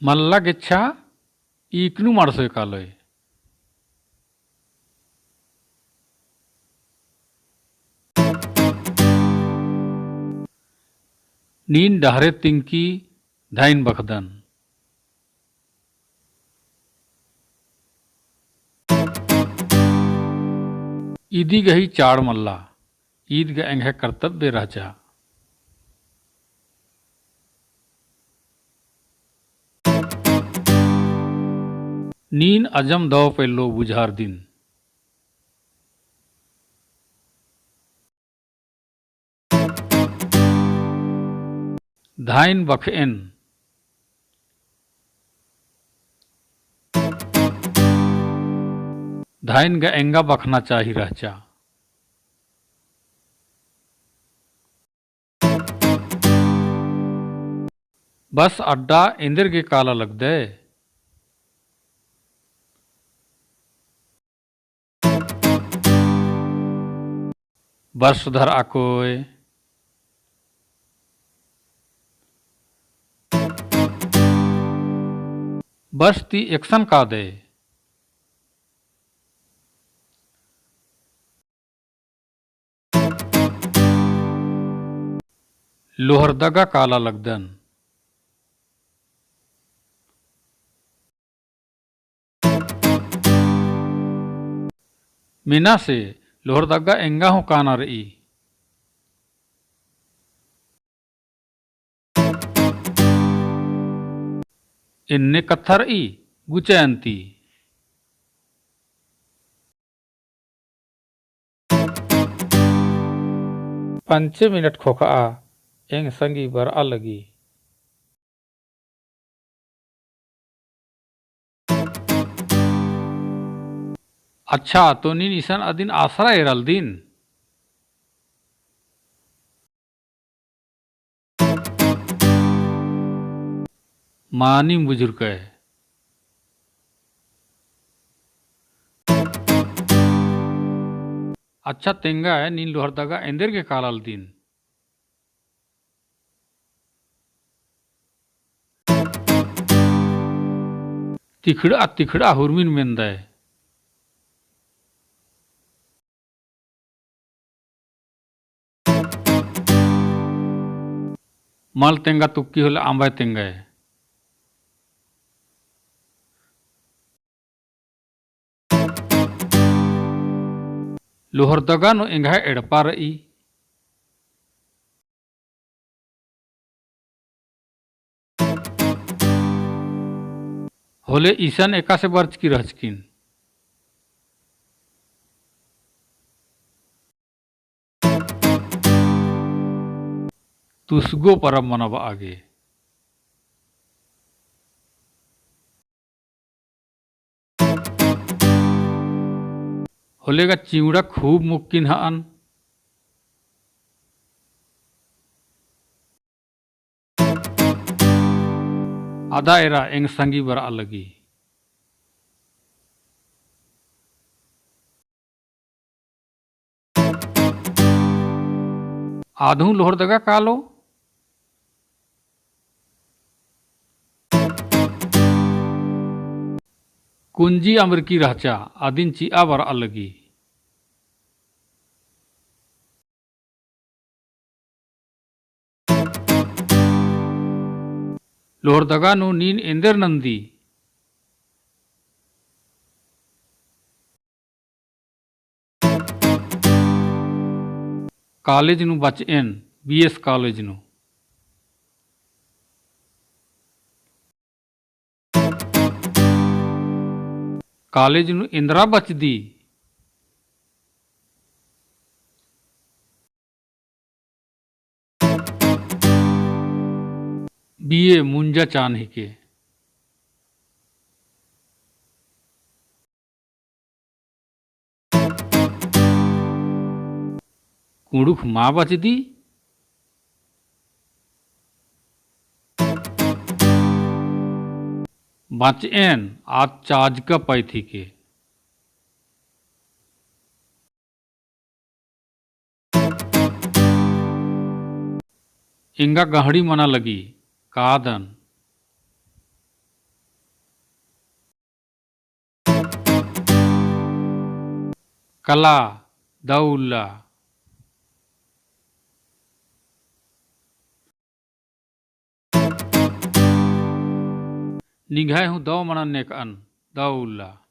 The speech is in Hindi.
मल्ला गेच्छा ಈಕ್ನೂ ಮಾಡಿಸೋಕಾಲೋಯ್ ನೀನ್ ಡಹರೆ ತಿಂಕಿ ಧಾಯಿನ್ ಬಖದನ್ ईदी गही चाड़ मल्ला ईद ग एंग कर्तव्य राजा नीन अजम दव पेलो बुझार दिन धाइन बखेन धाइन ग एंगा बखना चाही राजा बस अड्डा इंदर के काला लग दे बस सुधर आकोय बस ती एक्शन का दे लोहरदगा काला लगदन मीना से लोहरदगा एंगा हो काना रही इन्ने कत्थर ई गुचयंती 5 मिनट खोखा एंग संगी बर अलगी अच्छा तो नीन ईसन अदिन आसरा एरल दिन मानी बुजुर्ग अच्छा तेंगा है नीन लोहरदगा एंदर के कालाल दिन तिखड़ा हुरमिन मेंदा मल तेंगा तुक्की होले आंबाय तेंगा लोहरदगा नो एंगा एड़पा रही होले ईसन एका से बर्च की रहचकिन तुसगो परब मनब आगे होलेगा चिवड़ा खूब मुक्किन हान आधा एरा एंग संगी बर अलगी आधू लोहरदगा कालो कुंजी अमरकी रहचा आदिन चिया बर अलगी लोहरदगा नु नीन एंदर नंदी कॉलेज नु बचएन बीएस कॉलेज नु कॉलेज नु इंदिरा बचदी बीए मुंजा चान्ही के कुड़ुख माँ बचदी बचएन आज चार्ज का पैथी के इंगा गहड़ी मना लगी कादन kala daula ninghai hu daw manan nek an daula